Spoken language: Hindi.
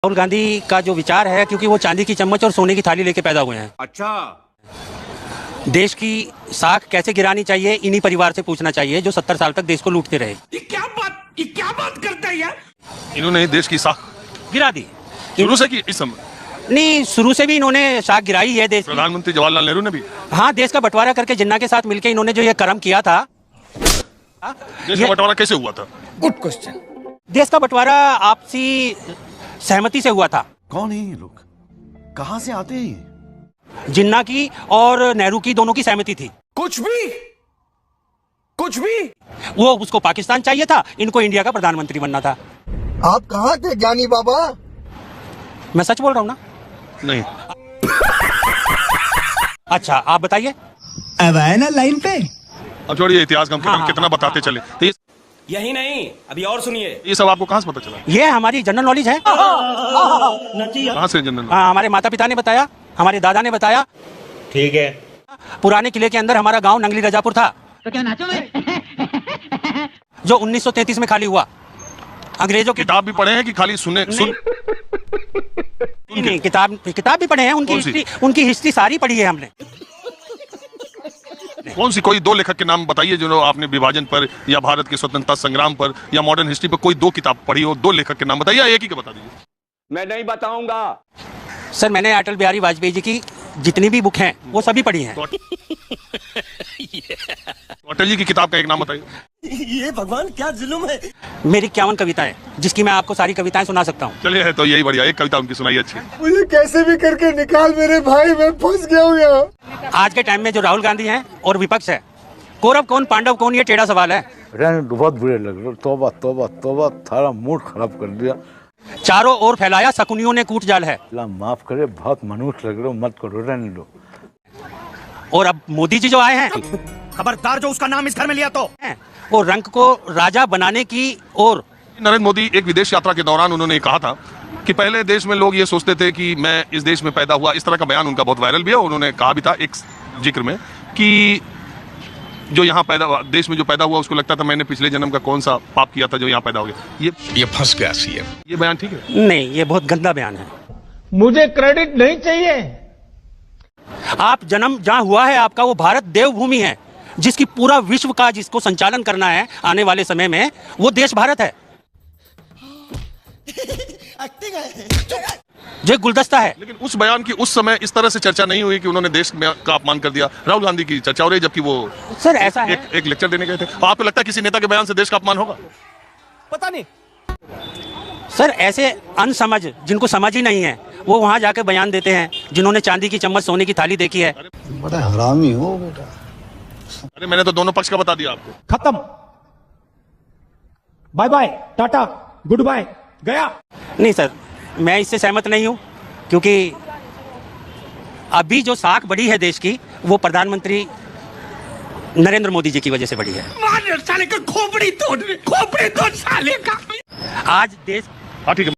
राहुल गांधी का जो विचार है, क्योंकि वो चांदी की चम्मच और सोने की थाली लेके पैदा हुए हैं। अच्छा, देश की साख कैसे गिरानी चाहिए इन्हीं परिवार से पूछना चाहिए जो 70 साल तक देश को लूटते रहे। ये क्या बात करता है यार। इन्होंने देश की साख गिरा दी शुरू से की इस समय नहीं, शुरू से भी इन्होंने साख गिराई है देश की। प्रधानमंत्री जवाहरलाल नेहरू ने भी हाँ, देश का बंटवारा करके जिन्ना के साथ मिलकर इन्होंने जो ये कर्म किया था। देश का बंटवारा कैसे हुआ था? Good question. देश का बंटवारा आपसी सहमति से हुआ था। कौन है ये लोग, कहां से आते हैं ये? जिन्ना की और नेहरू की दोनों की सहमति थी। कुछ भी वो उसको पाकिस्तान चाहिए था, इनको इंडिया का प्रधानमंत्री बनना था। आप कहाँ थे ज्ञानी बाबा? मैं सच बोल रहा हूँ ना? नहीं। अच्छा, आप बताइए। अब आए ना लाइन पे। अब छोड़िए इतिहास का, हम हाँ, कितना बताते चले तो यही नहीं, अभी और सुनिए। ये सब आपको कहाँ से पता चला? ये हमारी जनरल नॉलेज है। कहाँ से जनरल? हाँ, हमारे माता पिता ने बताया, हमारे दादा ने बताया। ठीक है। पुराने किले के अंदर हमारा गांव नंगली रजापुर था। तो क्या नाचो जो 1933 में खाली हुआ। अंग्रेजों की किताब भी पढ़े हैं कि खाली सुने सुन? नहीं, किताब भी पढ़े हैं। उनकी हिस्ट्री सारी पढ़ी है हमने। कौन सी कोई दो लेखक के नाम बताइए जो आपने विभाजन पर या भारत के स्वतंत्रता संग्राम पर या मॉडर्न हिस्ट्री पर कोई दो किताब पढ़ी हो, दो लेखक के नाम बताइए, एक ही के बता दीजिए। मैं नहीं बताऊंगा। सर, मैंने अटल बिहारी वाजपेयी जी की जितनी भी बुक हैं वो सभी पढ़ी हैं। अटल जी की किताब का एक नाम बताइए। ये भगवान क्या जुल्म है। मेरी 51 कविताएं, जिसकी मैं आपको सारी कविताएं सुना सकता हूँ। चलिए, है तो यही बढ़िया, एक कविता उनकी सुनाइए अच्छी। मुझे कैसे भी करके निकाल मेरे भाई, मैं फंस गया हूँ यहाँ। आज के टाइम में जो राहुल गांधी हैं और विपक्ष है, कौरव कौन पांडव कौन, ये टेढ़ा सवाल है। बहुत बुरे लग रहे। तौबा तौबा तौबा, थारा मूड खराब कर दिया। चारों ओर फैलाया शकुनियों ने कूट जाल है। अल्लाह माफ करे, बहुत मनुष्य लग रहे हो, मत करो, रहने दो। और अब मोदी जी जो आए हैं, खबरदार जो उसका नाम इस घर में लिया तो। वो रंग को राजा बनाने की ओर। नरेंद्र मोदी एक विदेश यात्रा के दौरान उन्होंने कहा था कि पहले देश में लोग ये सोचते थे कि मैं इस देश में पैदा हुआ। इस तरह का बयान उनका बहुत वायरल भी है। उन्होंने कहा भी था एक जिक्र में कि जो यहाँ देश में जो पैदा हुआ उसको लगता था मैंने पिछले जन्म का कौन सा पाप किया था जो यहाँ पैदा हो गया। ये फंस गया सीएम। ये बयान ठीक है? नहीं, ये बहुत गंदा बयान है। मुझे क्रेडिट नहीं चाहिए। आप जन्म जहां हुआ है आपका, वो भारत देवभूमि है, जिसकी पूरा विश्व का जिसको संचालन करना है आने वाले समय में, वो देश भारत है। जो गुलदस्ता है। लेकिन उस बयान की उस समय इस तरह से चर्चा नहीं हुई कि उन्होंने देश का अपमान कर दिया। राहुल गांधी की चर्चा हो रही, जबकि वो सर ऐसा है, एक लेक्चर देने गए थे। आपको लगता है किसी नेता के बयान से देश का अपमान होगा? पता नहीं सर, ऐसे अनसमझ जिनको समझ ही नहीं है वो वहां जाकर बयान देते हैं, जिन्होंने चांदी की चम्मच सोने की थाली देखी है। बड़ा हरामी हो बेटा। अरे मैंने तो दोनों पक्ष का बता दिया आपको। खत्म, bye bye, tata, goodbye, गया। नहीं सर, मैं इससे सहमत नहीं हूं, क्योंकि अभी जो साख बढ़ी है देश की, वो प्रधानमंत्री नरेंद्र मोदी जी की वजह से बढ़ी है। साले का खोपड़ी तोड़ साले का। आज देश हाँ ठीक है।